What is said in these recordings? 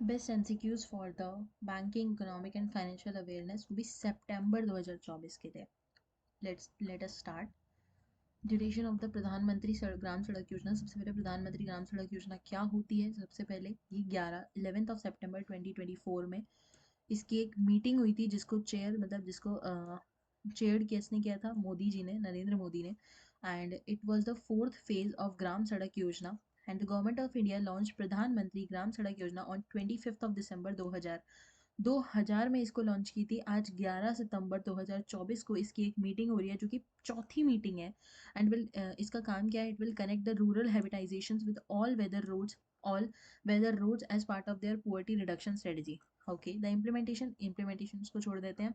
Best MCQs for the banking economic and financial awareness वो भी सितंबर 2024 के लिए। Let us start. Duration of the प्रधानमंत्री ग्राम सड़क योजना। सबसे पहले प्रधानमंत्री ग्राम सड़क योजना क्या होती है। सबसे पहले ये 11 सितंबर 2024 में इसकी एक मीटिंग हुई थी, जिसको चेयर मतलब जिसको चेयर्ड किसने किया था, मोदी जी ने, नरेंद्र मोदी ने। And it was the fourth phase of Gram Sadak Yojana and the government of India launch Pradhan Mantri Gram Sadak योजना ऑन 25 दिसंबर 2000 में इसको लॉन्च की थी। आज 11 सितंबर 2024 को इसकी एक मीटिंग हो रही है, जो कि चौथी मीटिंग है। एंड इसका काम क्या है, it will connect the rural habitations with all weather roads as part of their poverty reduction strategy. Okay, the implementation को छोड़ देते हैं।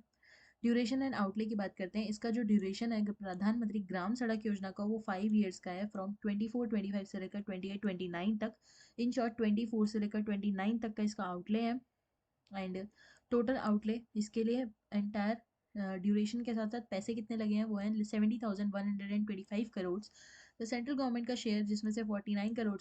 ड्यूरेशन एंड आउटले की बात करते हैं। इसका जो ड्यूरेशन है प्रधानमंत्री ग्राम सड़क योजना का, वो 5 ईयर्स का है, फ्रॉम 24-25 से लेकर 28-29 तक। इन शॉर्ट 24 से लेकर 29 तक का इसका आउटले है। एंड टोटल आउटले इसके लिए एंटायर ड्यूरेशन के साथ साथ पैसे कितने लगे हैं वो हैं 70,125 करोड़। तो सेंट्रल गवर्नमेंट का शेयर जिसमें से 49 करोड़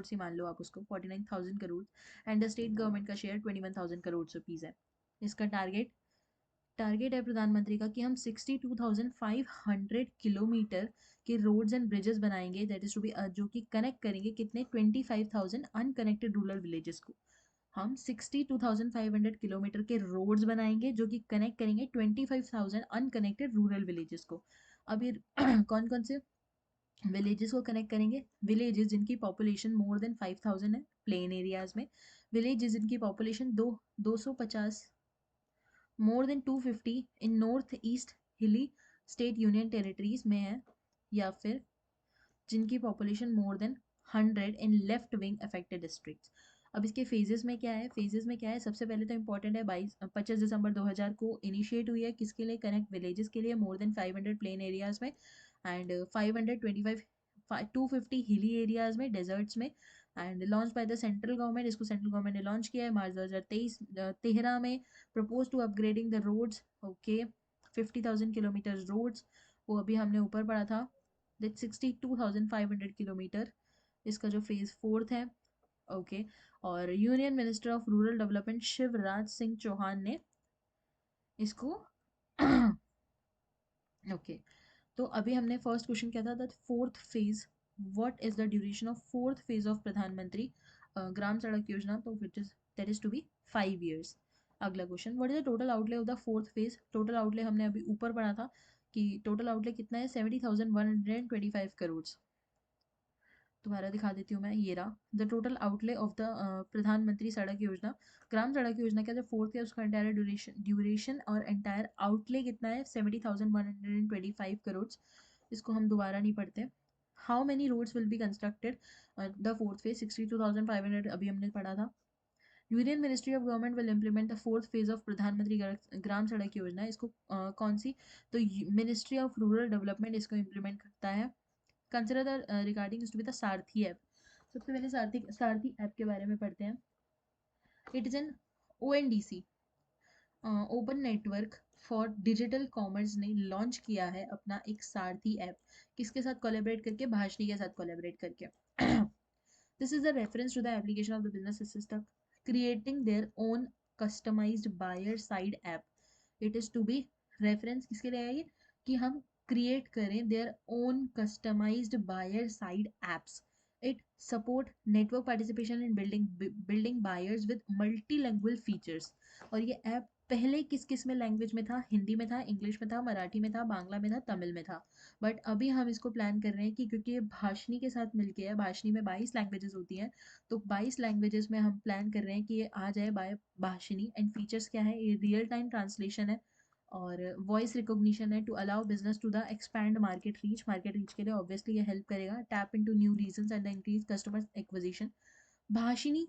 ही मान लो आप उसको, 49,000 crore. And the state government का शेयर 21,000 करोड़ रुपीज़ है। इसका टारगेट है प्रधानमंत्री का कि हम 62,500 किलोमीटर के रोड्स एंड ब्रिजेस बनाएंगे, दैट इज टू बी, जो कि कनेक्ट करेंगे कितने 25,000 अनकनेक्टेड रूरल विलेजेस को। हम 62,500 किलोमीटर के रोड्स बनाएंगे जो कि कनेक्ट करेंगे 25,000 अनकनेक्टेड रूरल विलेजेस को। अब ये कौन कौन से विलेजेस को कनेक्ट करेंगे? विलेजेस जिनकी पॉपुलेशन मोर देन 5,000 है प्लेन एरियाज में। विलेजेस जिनकी population 250 more than 250 in north east hilly state union territories में है, या फिर जिनकी population more than 100 in left wing affected districts. अब इसके फेजेस में क्या है, सबसे पहले तो इंपॉर्टेंट है 25 दिसंबर 2000 को इनिशिएट हुई है, किसके लिए? कनेक्ट विलेजेस के लिए मोर देन 500 प्लेन एरियाज में, एंड 525 250 हिली एरियाज में, डेजर्ट्स में। And launch by the central government, इसको सेंट्रल गवर्नमेंट ने लॉन्च किया है मार्च 2023 में। Propose to upgrading the roads, okay, 50,000 kilometre roads, वो अभी हमने ऊपर पढ़ा था, दैट 62,500 किलोमीटर। इसका जो फेज फोर्थ है, ओके। और union minister of rural development Shivraj Singh Chouhan ने इसको ओके। तो अभी हमने फर्स्ट क्वेश्चन क्या था, that fourth phase, what is the duration of fourth phase of Pradhan Mantri Gram Sadak Yojana, तो which is that is to be 5 years. अगला question, what is the total outlay of the fourth phase? Total outlay हमने अभी ऊपर पढ़ा था कि टोटल आउटले कितना है, 70,125 करोड़। दोबारा दिखा देती हूँ मैं, ये रहा the total outlay of the प्रधानमंत्री सड़क योजना। ग्राम सड़क योजना का जो फोर्थ है उसका एंटायर ड्यूरेशन और एंटायर आउटले कितना है, 70,125 करोड़। इसको हम दोबारा नहीं पढ़ते। How many roads will be constructed the fourth phase, 62,500 अभी हमने पढ़ा था। Union ministry of government will implement the fourth phase of Pradhan Mantri Gram Sadak Yojana. इसको कौन सी? तो मिनिस्ट्री ऑफ रूरल डेवलपमेंट इसको इम्प्लीमेंट करता है। Consider the regarding to be the Saarthi app. सबसे पहले सारथी ऐप के बारे में पढ़ते हैं। It is an ONDC, open network for digital commerce ने लॉन्च किया है अपना एक सारथी ऐप। किसके साथ कोलैबोरेट करके? भाषणी के साथ कोलैबोरेट करके। This is the reference to the application of the business system creating their own customized buyer side app. It is to be reference किसके लिए है ये, कि हम क्रिएट करें their own customized buyer side apps. It support network participation in building buyers with multilanguage features. और ये app पहले किस किस में लैंग्वेज में था? हिंदी में था, इंग्लिश में था, मराठी में था, बांग्ला में था, तमिल में था। बट अभी हम इसको प्लान कर रहे हैं कि क्योंकि ये भाषणी के साथ मिलके है, भाषणी में 22 लैंग्वेजेस होती हैं, तो 22 लैंग्वेजेस में हम प्लान कर रहे हैं कि ये आ जाए बाय भाषणी। एंड फीचर्स क्या है, ये रियल टाइम ट्रांसलेशन है और वॉइस रिकॉग्निशन है to allow business to the expand market reach के लिए ऑब्वियसली ये हेल्प करेगा। Tap into new regions and the increase customer acquisition. Bhashini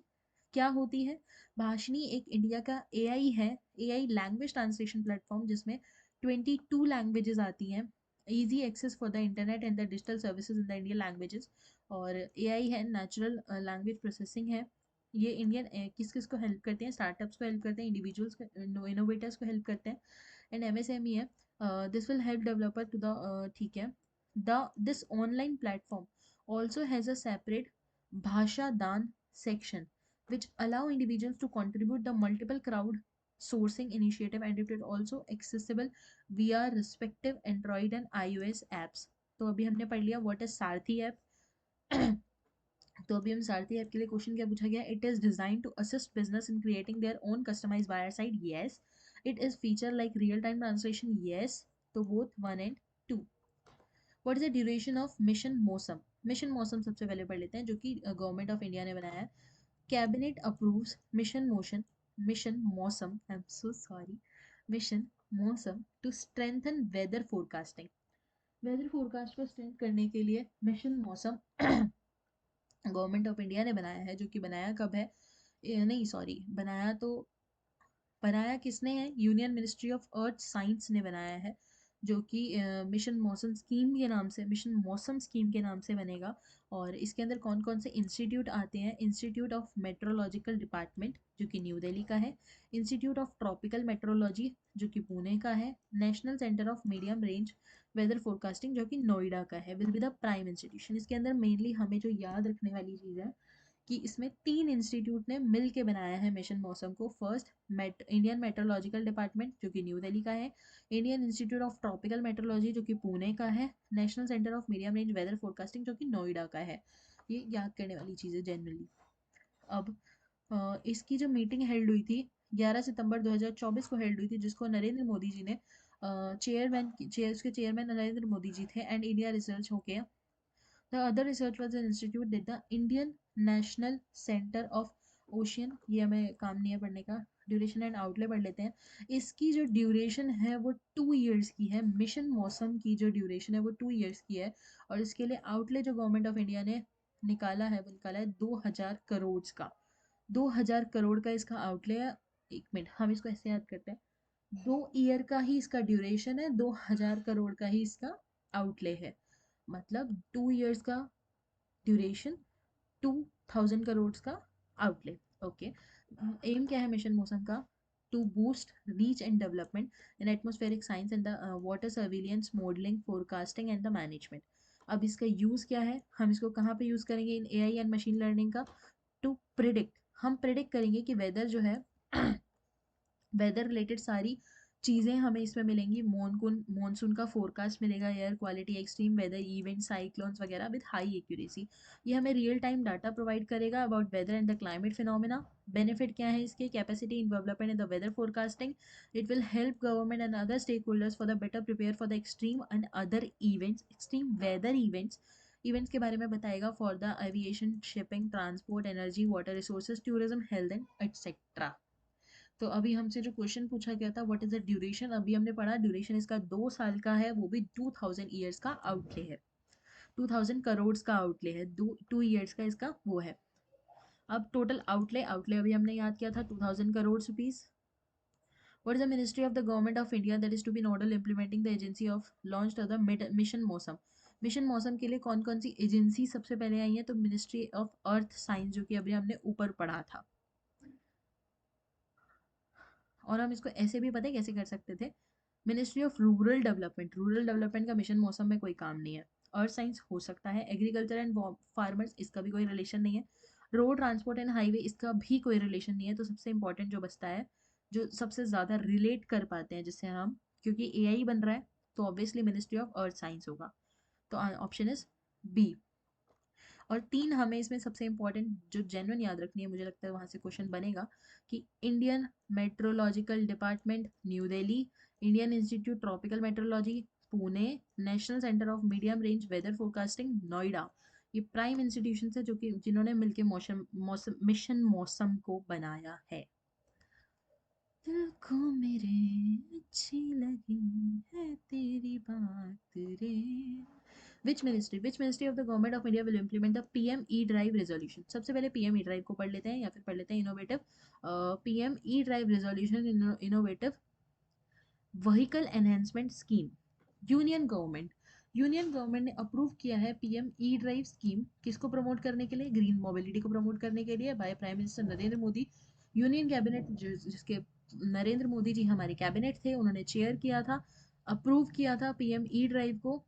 क्या होती है? भाषिनी एक इंडिया का एआई है, एआई लैंग्वेज ट्रांसलेशन प्लेटफॉर्म, जिसमें 22 लैंग्वेजेस आती हैं, easy access for the internet and the digital services in the Indian languages. और एआई है, नेचुरल लैंग्वेज प्रोसेसिंग है। ये इंडियन किस किस को हेल्प करते हैं? स्टार्टअप्स को हेल्प करते हैं, इंडिविजुअल्स को, इनोवेटर्स को हेल्प करते हैं। एंड एमएसएमई है, this will help developer to the, ठीक है। The this online platform also has a separate Bhasha Daan section which allow individuals to contribute the multiple crowd sourcing initiative and it is also accessible via respective Android and iOS apps. तो अभी हमने पढ़ लिया what is Sarathi app. तो अभी हम सारथी app के लिए क्वेश्चन क्या पूछा गया. It is design to assist business in creating their own customize buyer side. Yes. It is feature like real time translation. Yes. तो both 1 and 2. What is the duration of mission Mausam. Mission Mausam सबसे पहले पढ़ लेते हैं जो कि government of India ने बनाया है. Cabinet approves mission Mausam I am so sorry mission Mausam to strengthen weather forecasting. Weather forecast को स्ट्रेंथ करने के लिए मिशन मौसम गवर्नमेंट ऑफ इंडिया ने बनाया है. जो कि बनाया कब है, नहीं सॉरी, बनाया किसने है, union ministry of earth science ने बनाया है. जो कि मिशन मौसम स्कीम के नाम से, मिशन मौसम स्कीम के नाम से बनेगा. और इसके अंदर कौन कौन से इंस्टीट्यूट आते हैं. इंस्टीट्यूट ऑफ मेट्रोलॉजिकल डिपार्टमेंट जो कि न्यू दिल्ली का है. इंस्टीट्यूट ऑफ ट्रॉपिकल मेट्रोलॉजी जो कि पुणे का है. National centre of medium range weather forecasting जो कि नोएडा का है, will be the prime institution. इसके अंदर मेनली हमें जो याद रखने वाली चीज़ है कि इसमें 3 इंस्टीट्यूट ने मिल के बनाया है मिशन मौसम को. फर्स्ट इंडियन मेट्रोलॉजिकल डिपार्टमेंट जो कि न्यू दिल्ली का है. Indian institute of tropical meteorology जो कि पुणे का है. National centre of medium range weather forecasting जो कि नोएडा का है. ये याद करने वाली चीज़ है जनरली. अब इसकी जो मीटिंग हेल्ड हुई थी 11 सितंबर 2024 को हेल्ड हुई थी, जिसको नरेंद्र मोदी जी ने उसके चेयरमैन नरेंद्र मोदी जी थे एंड इंडिया रिसर्च हो गया. The other research was an institute that the Indian National Center of Ocean. ये हमें काम नहीं है पढ़ने का. ड्यूरेशन एंड आउटले पढ़ लेते हैं. इसकी जो ड्यूरेशन है वो 2 ईयर्स की है. मिशन मौसम की जो ड्यूरेशन है वो 2 ईयर्स की है. और इसके लिए आउटले जो गवर्नमेंट ऑफ इंडिया ने निकाला है वो निकाला है 2000 करोड़ का. 2000 करोड़ का इसका आउटले है. एक मिनट, हम इसको ऐसे याद करते हैं. 2 ईयर का ही इसका ड्यूरेशन है, 2000 करोड़ का ही इसका आउटले है. मतलब 2 ईयर्स का ड्यूरेशन, 2000 करोड़ का आउटले. ओके. एम क्या है मिशन मौसम का. To boost reach and development in atmospheric science and the water surveillance modelling forecasting and the management. अब इसका यूज़ क्या है, हम इसको कहाँ पे यूज़ करेंगे इन एआई एंड मशीन लर्निंग का. टू प्रिडिक्ट, हम प्रिडिक्ट करेंगे कि वेदर जो है वेदर रिलेटेड सारी चीज़ें हमें इसमें मिलेंगी. मॉनसून का फोरकास्ट मिलेगा, air quality, extreme weather event, cyclones वगैरह विद हाई एक्यूरेसी. ये हमें रियल टाइम डाटा प्रोवाइड करेगा about weather and the climate phenomena. Benefit क्या है इसके, capacity in development in the weather forecasting. It will help government and other stakeholders for the better prepare for the extreme and other events, extreme weather events के बारे में बताएगा for the aviation, shipping, transport, energy, water resources, tourism, health and etcetera. तो अभी हमसे जो question पूछा गया था व्हाट इज द ड्यूरेशन, अभी हमने पढ़ा ड्यूरेशन इसका 2 साल का है, वो भी 2000 ईयर्स का आउटले है. 2000 करोड़ का आउटले है, 2 ईयर्स का इसका वो है. अब टोटल आउटले अभी हमने याद किया था 2000 crore rupees. What is the Ministry of the Government of India that is to be nodal implementing the agency of launched the mission Mausam. Mission मौसम के लिए कौन कौन सी एजेंसी सबसे पहले आई है, तो मिनिस्ट्री ऑफ अर्थ साइंस जो कि अभी हमने ऊपर पढ़ा था. और हम इसको ऐसे भी पता है कैसे कर सकते थे. मिनिस्ट्री ऑफ रूरल डेवलपमेंट का मिशन मौसम में कोई काम नहीं है. अर्थ साइंस हो सकता है. एग्रीकल्चर एंड फार्मर्स इसका भी कोई रिलेशन नहीं है. रोड ट्रांसपोर्ट एंड हाईवे इसका भी कोई रिलेशन नहीं है. तो सबसे इंपॉर्टेंट जो बचता है, जो सबसे ज़्यादा रिलेट कर पाते हैं जिससे हम, क्योंकि एआई बन रहा है तो obviously ministry of earth science होगा. तो ऑप्शन इज बी. और 3 हमें इसमें सबसे इंपॉर्टेंट जो जेन्युइन याद रखनी है, मुझे लगता है वहाँ से क्वेश्चन बनेगा कि Indian meteorological department New Delhi, Indian institute tropical meteorology Pune, national centre of medium range weather forecasting Noida. ये प्राइम इंस्टीट्यूशन है जो कि जिन्होंने मिलकर मिशन मौसम को बनाया है. दिल को मेरे अच्छी लगी है तेरी बात रे. Which ministry of the government of India will implement the PM E-Drive resolution. सबसे पहले PM E-Drive को पढ़ लेते हैं या फिर पढ़ लेते हैं innovative. PM E-Drive resolution innovative vehicle enhancement scheme. Union government ने अप्रूव किया है पीएम ई ड्राइव स्कीम. किसको प्रमोट करने के लिए, ग्रीन मोबिलिटी को प्रमोट करने के लिए by prime minister Narendra Modi. Union cabinet जिसके नरेंद्र मोदी जी हमारे कैबिनेट थे, उन्होंने चेयर किया था, अप्रूव किया था पीएम ई ड्राइव को.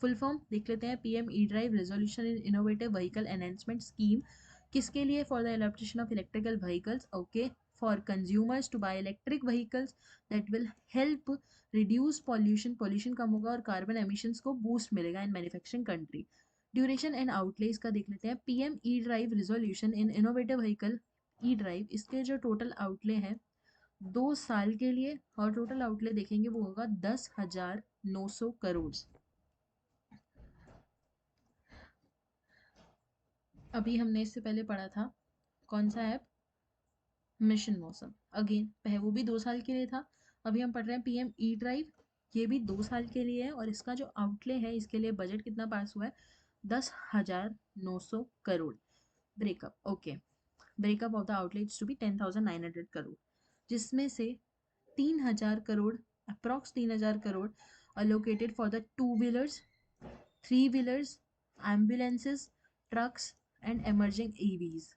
फुल फॉर्म देख लेते हैं. PM E drive resolution in innovative vehicle enhancement scheme किसके लिए? For the adoptation of electrical vehicles, okay, for consumers to buy electric vehicles that will help reduce pollution, pollution कम होगा और carbon emissions को boost मिलेगा in manufacturing country. Duration and outlay इसका देख लेते हैं। PM E drive resolution in innovative vehicle E drive, इसके जो टोटल आउटले हैं 2 साल के लिए, और टोटल आउटले देखेंगे वो होगा 10,900 करोड़। अभी हमने इससे पहले पढ़ा था कौन सा ऐप, मिशन मौसम, अगेन पहले वो भी 2 साल के लिए था। अभी हम पढ़ रहे हैं पीएम ई ड्राइव, ये भी 2 साल के लिए है, और इसका जो आउटले है, इसके लिए बजट कितना पास हुआ है? 10,900 crore. Breakup, okay, breakup of the outlets to be 10,900 crore, जिसमें से 3,000 crore, approx 3,000 crore allocated for the two wheelers, three wheelers, ambulances, trucks and emerging EVs.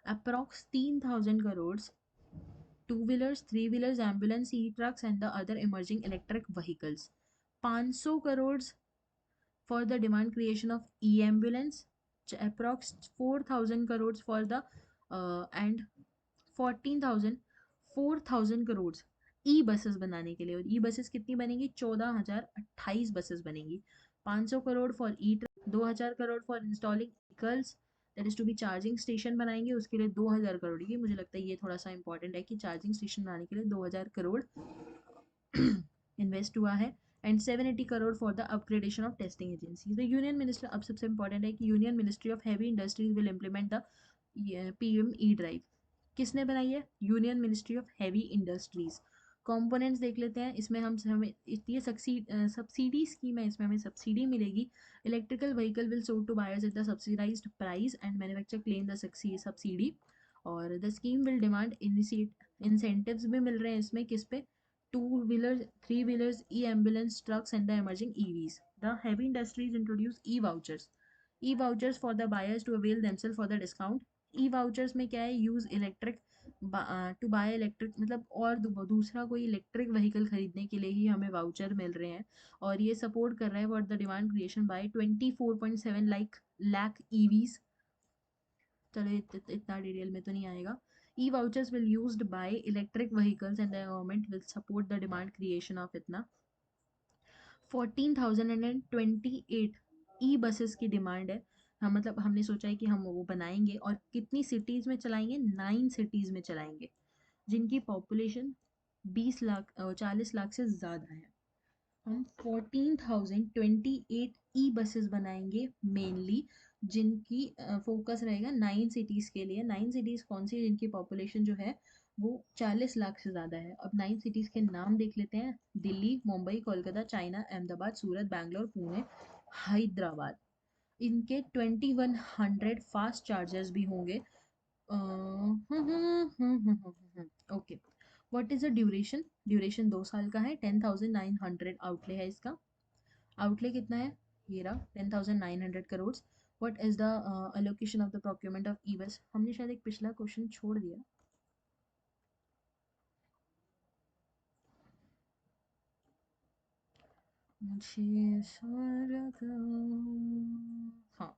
Approx 3,000 crores, two wheelers, three wheelers, ambulance, e-trucks and the other emerging electric vehicles. 500 crores for the demand creation of e-ambulance, approx 4,000 crores for the and 14,000 4,000 crore e buses बनाने के लिए, और e buses कितनी बनेंगी? 14,028 buses बनेंगी। 500 crore for E truck, 2,000 crore for installing vehicles that is to be charging station बनाएंगे, उसके लिए 2,000 करोड़ की, मुझे लगता है ये थोड़ा सा इंपॉर्टेंट है कि चार्जिंग स्टेशन बनाने के लिए 2,000 करोड़ इन्वेस्ट हुआ है। And 780 crore for the upgradation of testing agency. The union minister, अब सबसे इंपॉर्टेंट है कि union ministry of heavy industries will implement the PM E drive. किसने बनाई है? Union ministry of heavy industries. Components देख लेते हैं, इसमें हम हमें ये सब्सिडी स्कीम है, इसमें हमें सब्सिडी मिलेगी। Electrical vehicle will sold to buyers at the subsidized price and manufacture claim the subsidy, और the scheme will demand incentives भी मिल रहे हैं इसमें, किस पे? Two wheeler, three wheelers, E ambulance, trucks and the emerging EVs. The heavy industries introduce E vouchers, E vouchers for the buyers to avail themselves for the discount. E vouchers में क्या है? Use electric to buy electric, मतलब और दूसरा कोई electric vehicle खरीदने के लिए ही हमें वाउचर मिल रहे हैं, और ये सपोर्ट कर रहा है for the demand creation by 24.7 lakh EVs. चलो इतना डिटेल में तो नहीं आएगा। E vouchers will used by electric vehicles and the government will support the demand creation of इतना 14,028 ई बसेस की डिमांड है। हम मतलब हमने सोचा है कि हम वो बनाएंगे, और कितनी सिटीज़ में चलाएंगे? 9 सिटीज़ में चलाएंगे, जिनकी पॉपुलेशन 20 लाख 40 लाख से ज़्यादा है। हम 14,028 ई बसेस बनाएंगे मेनली, जिनकी फोकस रहेगा 9 सिटीज़ के लिए। 9 सिटीज़ कौन सी? जिनकी पॉपुलेशन जो है वो 40 लाख से ज़्यादा है। अब 9 सिटीज़ के नाम देख लेते हैं। दिल्ली, मुंबई, कोलकाता, चाइना, अहमदाबाद, सूरत, बैंगलोर, पुणे, हैदराबाद। इनके 2100 फास्ट चार्जर्स भी होंगे। Okay, what is the duration? Duration 2 साल का है। 10,900 आउटले है इसका। आउटले कितना है? ये रहा 10,900 crore. What is the allocation of the procurement of E bus? हमने शायद एक पिछला क्वेश्चन छोड़ दिया। मुझे ऐसा लगा, हाँ,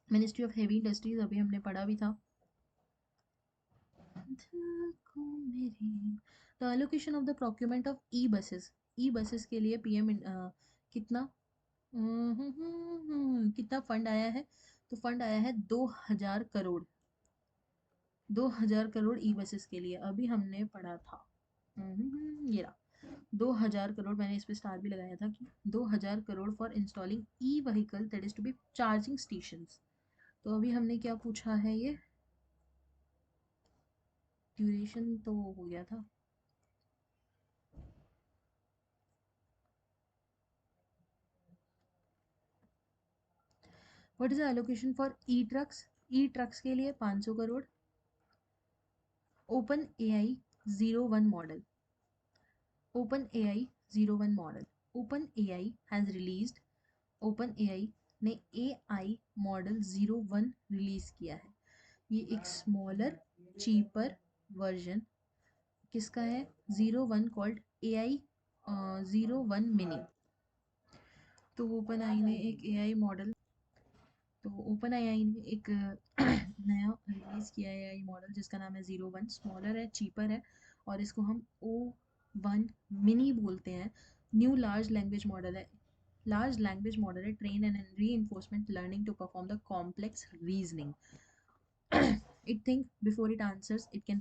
मिनिस्ट्री ऑफ हेवी इंडस्ट्रीज अभी हमने पढ़ा भी था। The allocation of the procurement of e buses, e buses के लिए पीएम कितना कितना फंड आया है? तो फंड आया है 2,000 करोड़, 2,000 करोड़ ई बसेस के लिए। अभी हमने पढ़ा था ये रहा 2,000 करोड़, मैंने इस पे स्टार भी लगाया था कि 2,000 crore for installing E vehicle that is to be charging stations. तो अभी हमने क्या पूछा है? ये ड्यूरेशन तो हो गया था। What is the allocation for E trucks? E trucks के लिए 500 crore. Open AI 01 model, open AI 01 model, open AI has released, open AI ने एआई मॉडल 01 रिलीज किया है। ये एक स्मॉलर चीपर वर्जन किसका है? 01 कॉल्ड एआई 01 मिनी। तो ओपन आई ने एक एआई मॉडल, तो ओपन आई ने एक नया रिलीज़ किया है आई मॉडल जिसका नाम है 01। स्मॉलर है, चीपर है, और इसको हम O1 मिनी बोलते हैं। न्यू लार्ज लैंग्वेज मॉडल है। लार्ज लैंग्वेज मॉडल है train and reinforcement learning to perform the complex reasoning. it think before it answers it can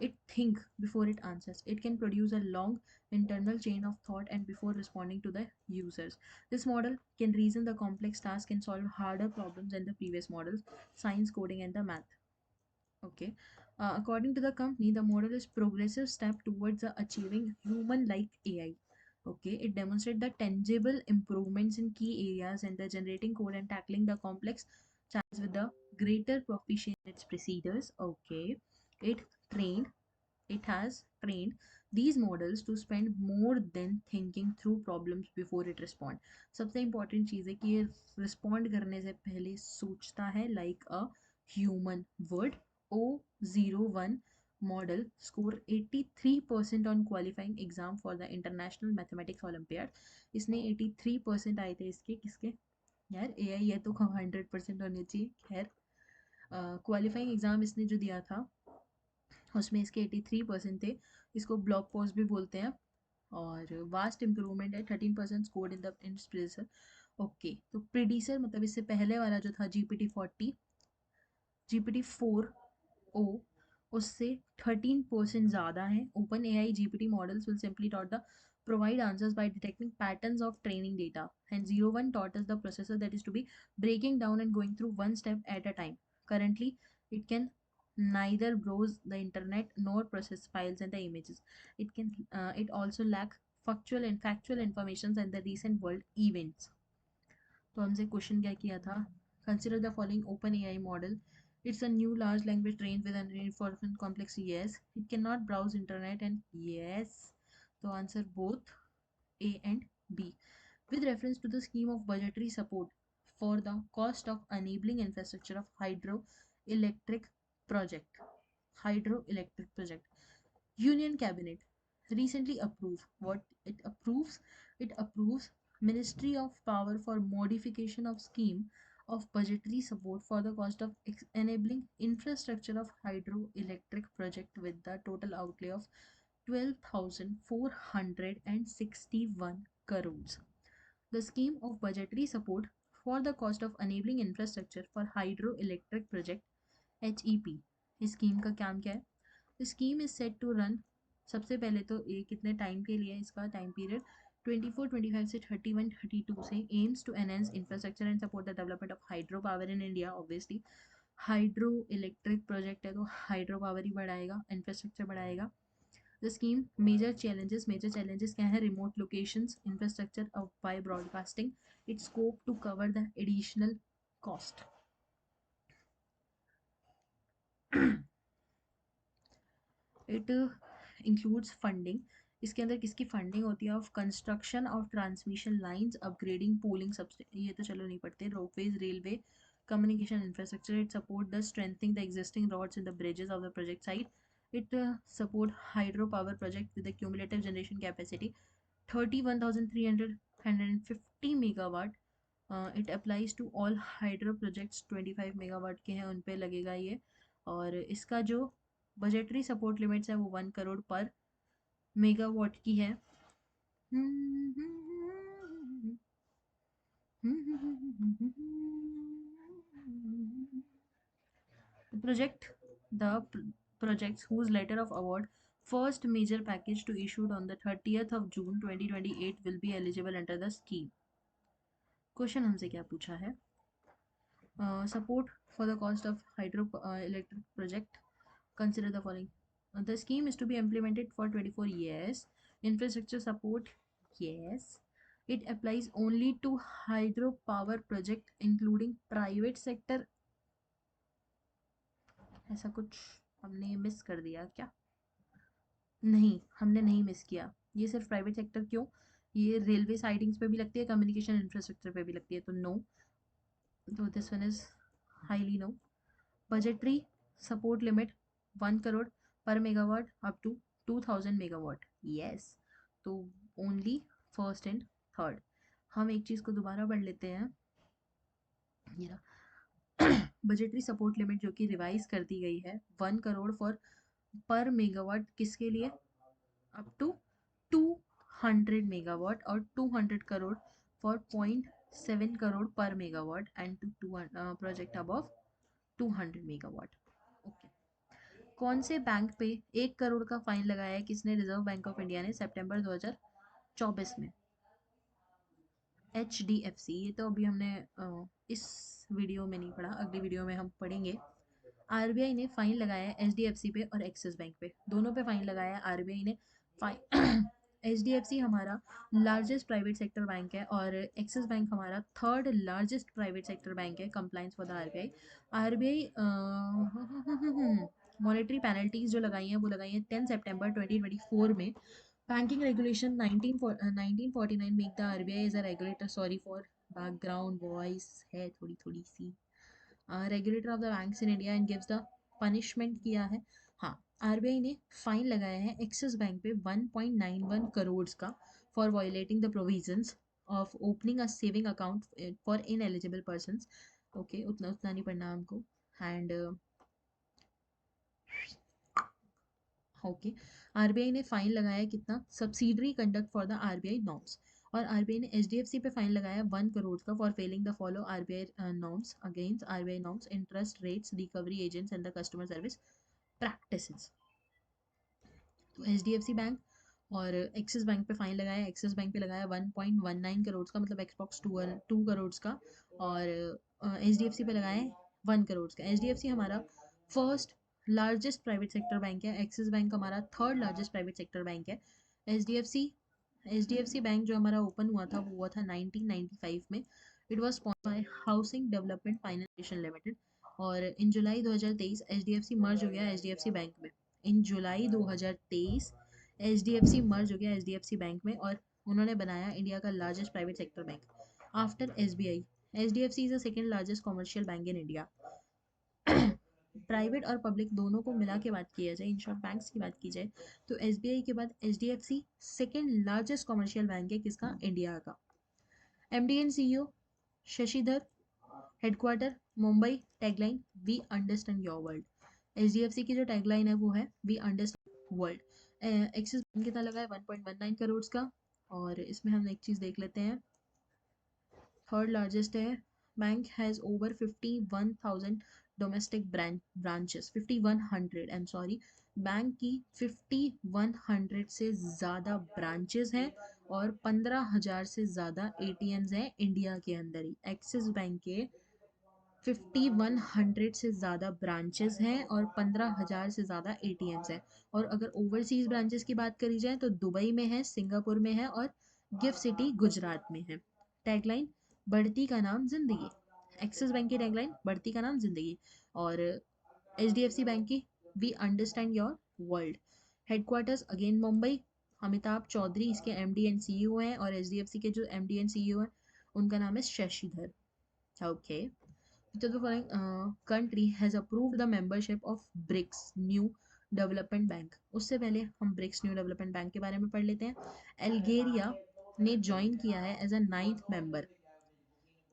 it think before it answers. It can produce a long internal chain of thought and before responding to the users. This model can reason the complex task and solve harder problems than the previous models, science, coding, and the math. Okay. According to the company, the model is progressive step towards achieving human-like AI. Okay, it demonstrates the tangible improvements in key areas and the generating code and tackling the complex challenges with the greater proficiency in its procedures. Okay, it trained it has trained these models to spend more than thinking through problems before it respond. सबसे important चीज़ है कि ये respond करने से पहले सोचता है like a human would. O01 model score 83% on qualifying exam for the International Mathematics Olympiad. इसने 83% आए थे इसके किसके यार AI है तो 100% होने चाहिए। खैर क्वालिफाइंग एग्ज़ाम इसने जो दिया था उसमें इसके 83% थे। इसको ब्लॉग पोस्ट भी बोलते हैं और वास्ट इम्प्रूवमेंट है 13% स्कोर्ड इन द प्रेडिसर। ओके, तो प्रेडिसर मतलब इससे पहले वाला जो था GPT-40 GPT-4o उससे 13% ज़्यादा है। Open AI GPT models will simply taught the provide answers by detecting patterns of training data, and 01 taught us the processor that is to be breaking down and going through one step at a time. Currently it can neither browse the internet nor process files and the images. It also lack factual information and the recent world events. तो हमसे question क्या किया था? Consider the following open AI model. It's a new large language trained with an reinforcement complex. Yes. It cannot browse internet and yes. So answer both A and B. With reference to the scheme of budgetary support for the cost of enabling infrastructure of hydroelectric project. Hydroelectric project. Union Cabinet recently approved what it approves. It approves Ministry of Power for modification of scheme of budgetary support for the cost of enabling infrastructure of hydroelectric project with the total outlay of 12,461 crores. The scheme of budgetary support for the cost of enabling infrastructure for hydroelectric project HEP. इस scheme का काम क्या है? Scheme is set to run. सबसे पहले तो ये कितने टाइम के लिए इसका टाइम पीरियड 24-25 से 31-32 से. Aims to enhance infrastructure and support the development of hydro power in India. Obviously hydro electric project है तो हाइड्रो पावर ही बढ़ाएगा, इंफ्रास्ट्रक्चर बढ़ाएगा. द स्कीम मेजर चैलेंजेस क्या है? Remote locations, infrastructure of by broadcasting. It scope to cover the additional cost. It includes funding. इसके अंदर किसकी funding होती है? Of construction of transmission lines, upgrading, pooling substation. ये तो चलो नहीं पढ़ते. Ropeways, railway, communication infrastructure. It support the strengthening the existing roads and the bridges of the project site. It support hydropower project with a cumulative generation capacity 31,350 megawatt. It applies to all hydro projects 25 megawatt के हैं, उन पे लगेगा ये. और इसका जो budgetary support limits है वो 1 करोड़ पर मेगावाट की है. The projects whose letter of award first major package to issued on the 30th of June 2028 will be eligible under the scheme. Question हमसे क्या पूछा है? Support for the cost of hydroelectric project. Consider the following. The scheme is to be implemented for 24 years. Infrastructure support, yes. It applies only to hydropower project including private sector. ऐसा कुछ हमने miss कर दिया क्या? नहीं, हमने नहीं miss किया. ये सिर्फ प्राइवेट सेक्टर. क्यों? ये रेलवे साइडिंग्स पे भी लगती है, कम्युनिकेशन इंफ्रास्ट्रक्चर पे भी लगती है, तो नो. तो this one is highly no. Budgetary support limit 1 crore पर megawatt up to 2000 megawatt. Yes. तो ओनली फर्स्ट एंड थर्ड. हम एक चीज़ को दोबारा पढ़ लेते हैं. ये बजटरी सपोर्ट लिमिट जो कि रिवाइज कर दी गई है 1 करोड़ फॉर पर मेगावाट, किसके लिए? अप टू 200 मेगावाट, और 200 करोड़ फॉर 0.7 करोड़ पर megawatt and to project above 200 megawatt. Okay. कौन से बैंक पे 1 करोड़ का फाइन लगाया है किसने? रिजर्व बैंक ऑफ इंडिया ने सितंबर 2024 में। HDFC, ये तो अभी हमने इस वीडियो में नहीं पढ़ा, अगली वीडियो में हम पढ़ेंगे। आरबीआई ने फाइन लगाया है एचडीएफसी पे और एक्सिस बैंक पे, दोनों पे फाइन लगाया है आरबीआई ने फाइन। एचडीएफसी हमारा लार्जेस्ट प्राइवेट सेक्टर बैंक है और एक्सिस बैंक हमारा third largest private sector bank है, compliance for the RBI. RBI monetary penalties जो लगाई हैं वो लगाई हैं 10 सितंबर 2024 में। Banking regulation 1949 make the RBI as a regulator, sorry for background voice है थोड़ी थोड़ी सी, regulator of the banks in India and gives the punishment किया है। हाँ, आरबीआई ने फाइन लगाया है एक्सिस बैंक पे 1.91 करोड़ का for violating the provisions of opening a saving account for in eligible person. Okay, उतना उतना नहीं पढ़ना हमको। एंड ओके, आरबीआई ने फाइन लगाया कितना? Subsidiary conduct for the RBI norms. और आरबीआई ने एचडीएफसी पे फाइन लगाया 1 करोड़ का for failing the follow RBI norms against RBI norms, interest rates, recovery agents and the customer service practices. तो HDFC bank और एक्सिस बैंक पे fine लगाया, axis bank पे लगाया 1.19 करोड़ का, मतलब एक्सबॉक्स 2 करोड़ का, और एचडीएफसी पे लगाया 1 करोड़ का। एचडीएफसी हमारा first largest private sector bank है, एक्सिस बैंक हमारा third largest private sector bank है। एचडीएफसी एचडीएफसी बैंक जो हमारा ओपन हुआ था वो हुआ था 1995 में। It was sponsored by housing development finance limited, और इन जुलाई 2023 एचडीएफसी मर्ज हो गया एचडीएफसी बैंक में। इन जुलाई 2023 एचडीएफसी मर्ज हो गया एचडीएफसी बैंक में, और उन्होंने बनाया इंडिया का largest private sector bank after SBI. HDFC is the second largest commercial bank in India. Private और पब्लिक दोनों को मिला के बात किया जाए, इन शॉर्ट बैंक्स की बात की जाए, तो एसबीआई के बाद HDFC second largest commercial bank है, किसका? इंडिया का। MD and CEO Shashidhar, headquarter Mumbai, tagline we understand your world. HDFC की जो टैगलाइन है वो है we understand world. Axis bank कितना लगा है? 1.19 करोड़ का, और इसमें हम एक चीज देख लेते हैं, थर्ड लार्जेस्ट है। Bank has over 51,000 domestic branches, 5100, I am sorry, bank की 5100 से ज़्यादा ब्रांचेस हैं और 15,000 से ज़्यादा एटीएम्स हैं इंडिया के अंदर ही। एक्सिस बैंक के 5100 से ज़्यादा ब्रांचेस हैं और 15,000 से ज़्यादा एटीएम्स हैं। और अगर ओवरसीज ब्रांचेस की बात करी जाए तो दुबई में है, सिंगापुर में है, और गिफ्ट सिटी गुजरात में है। टैगलाइन बढ़ती का नाम जिंदगी। एक्सिस बैंक की टैगलाइन बढ़ती का नाम जिंदगी, और एचडीएफसी बैंक की we understand your world. Headquarters again Mumbai, Amitabh Chaudhry इसके एमडी एंड सीईओ हैं, और एचडीएफसी के जो एमडी एंड सीईओ हैं उनका नाम है शशिधर। ओके, तो the following country has approved the membership of BRICS new development bank. उससे पहले हम ब्रिक्स न्यू डेवलपमेंट बैंक के बारे में पढ़ लेते हैं। अल्गेरिया ने ज्वाइन किया है as a 9th member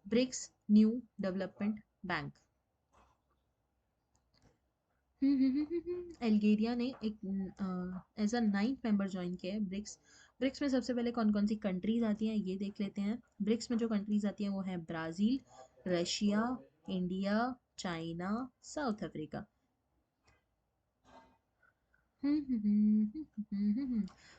BRICS new development bank. Algeria ने एक as a 9th member join किया है ब्रिक्स। ब्रिक्स में सबसे पहले कौन कौन सी कंट्रीज आती हैं ये देख लेते हैं। ब्रिक्स में जो कंट्रीज आती हैं वो है Brazil, Russia, India, China, South Africa.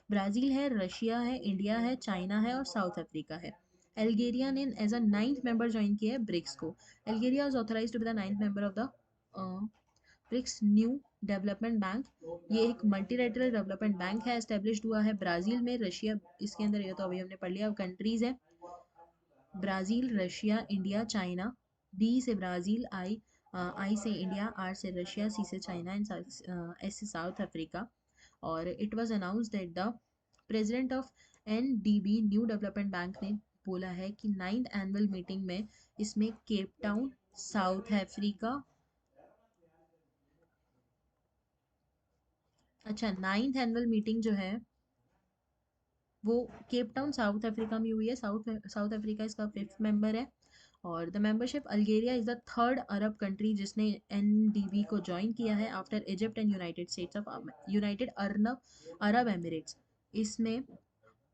Brazil है, रशिया है, इंडिया है, चाइना है और साउथ अफ्रीका है। अल्गेरिया ने as a 9th member join किया है ब्रिक्स को। Algeria is authorised to be the 9th member of the BRICS new development bank. ये एक मल्टीलेटरल डेवलपमेंट बैंक है, एस्टेब्लिश्ड हुआ है ब्राज़ील में, रशिया इसके अंदर, ये तो अभी हमने पढ़ लिया। अब कंट्रीज है Brazil, Russia, India, China. B से ब्राज़ील, आई से इंडिया, आर से रशिया, सी से चाइना एंड एस से साउथ अफ्रीका। और it was announced that the president of NDB new development bank ने बोला है कि 9th एनुअल मीटिंग में इसमें केप टाउन, साउथ अफ्रीका, अच्छा 9th एनुअल मीटिंग जो है वो केप टाउन साउथ अफ्रीका में हुई है। साउथ साउथ अफ्रीका इसका 5th मेंबर है, और the membership Algeria is the third Arab country जिसने एनडीबी को ज्वाइन किया है after Egypt and United Arab Emirates. इसमें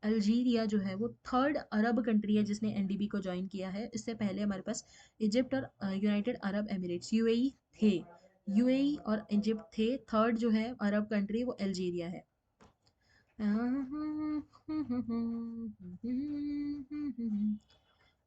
अल्जीरिया जो है वो थर्ड अरब कंट्री है जिसने एनडीबी को ज्वाइन किया है। इससे पहले हमारे पास इजिप्ट और यूनाइटेड अरब एमिरेट्स यूएई थे। यूएई और इजिप्ट थे। थर्ड जो है अरब कंट्री वो अल्जीरिया है।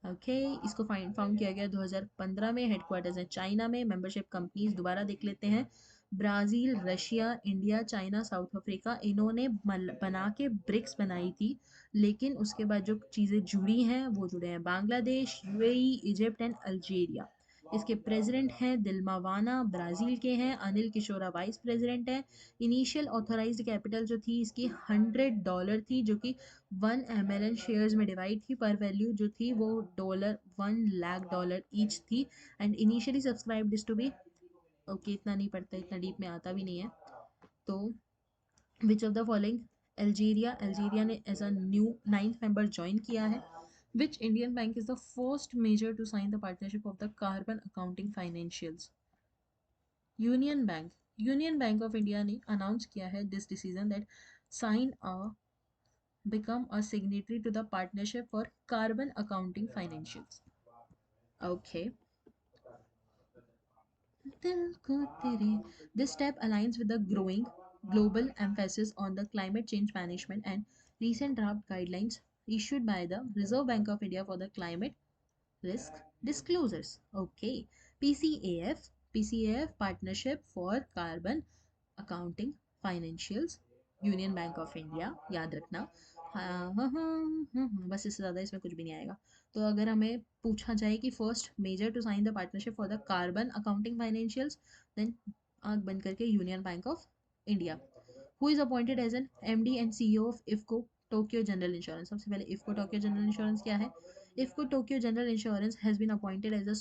ओके इसको फाउंड किया गया 2015 में। हेडक्वार्टर्स है चाइना में। मेंबरशिप कंपनीज दोबारा देख लेते हैं। Brazil, Russia, India, China, South Africa, इन्होंने बना के ब्रिक्स बनाई थी। लेकिन उसके बाद जो चीज़ें जुड़ी हैं वो जुड़े हैं Bangladesh, UAE, Egypt and Algeria. इसके प्रेसिडेंट हैं दिल्मा वाना, ब्राज़ील के हैं। अनिल किशोरा वाइस प्रेसिडेंट है। इनिशियल ऑथोराइज्ड कैपिटल जो थी इसकी $100 थी, जो कि 1 MLN शेयर्स में डिवाइड थी। पर वैल्यू जो थी वो $1 लाख ईच थी। And initially subscribed is to be okay इतना नहीं पड़ता, इतना डीप में आता भी नहीं है। तो which of the following Algeria ने as a new 9th member join किया है। Which Indian bank is the first major to sign the partnership of the carbon accounting financials? Union bank of India ने announce किया है this decision that sign a become a signatory to the partnership for carbon accounting financials. Okay. This step aligns with the growing global emphasis on the climate change management and recent draft guidelines issued by the Reserve Bank of India for the climate risk disclosures. Okay. PCAF Partnership for Carbon Accounting Financials, union bank of India, याद रखना। बस इससे ज़्यादा इसमें कुछ भी नहीं आएगा। तो अगर हमें पूछा जाए कि first major to sign the partnership for the carbon accounting financials, then आग बंद करके union bank of India. Who is appointed as an MD and CEO of IFFCO Tokyo general insurance? सबसे पहले इफ्को टोक्यो जनरल इंश्योरेंस क्या है? IFFCO Tokyo general insurance has been appointed as a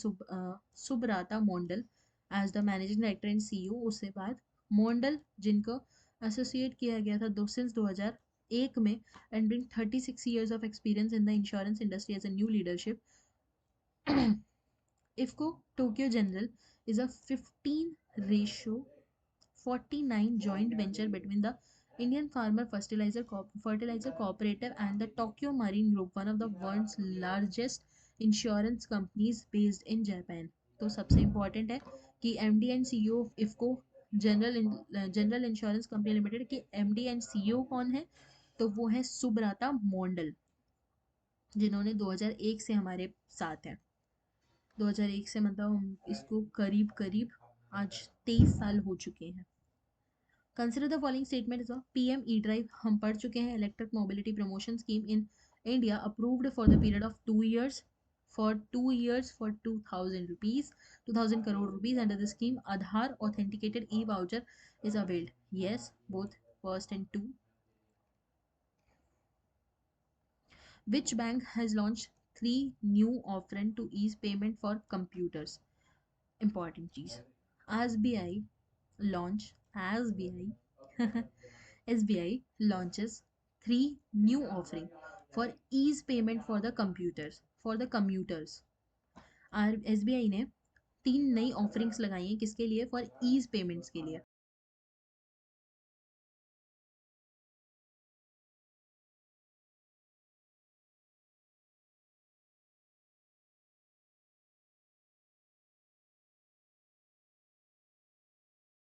Subrata Mondal as the managing director and CEO. उसके बाद मोंडल जिनको associate किया गया था सिंस 2001 में and bring 36 years of experience in the insurance industry as a new leadership. IFCO Tokyo General is a 15:49 joint venture between the Indian Farmer Fertilizer Cooperative and the Tokyo Marine Group, one of the world's largest insurance companies based in Japan. तो सबसे important है कि MD and CEO of IFFCO general insurance company limited के MD and CEO कौन है? तो वो है सुब्राता मोंडल, जिन्होंने 2001 से हमारे साथ हैं। 2001 से मतलब हम इसको करीब करीब आज 23 साल हो चुके हैं। Consider the following statement is PM E drive हम पढ़ चुके हैं। Electric mobility promotion scheme in India approved for the period of 2 years for 2 years for 2000 rupees 2000 crore rupees under the scheme. Aadhaar authenticated e-voucher is availed. Yes, both first and two. Which bank has launched 3 new offering to ease payment for computers? Important चीज। SBI SBI launches 3 new offering for ease payment for the commuters. SBI ने 3 नई offerings लगाई हैं किसके लिए? For ease payments के लिए।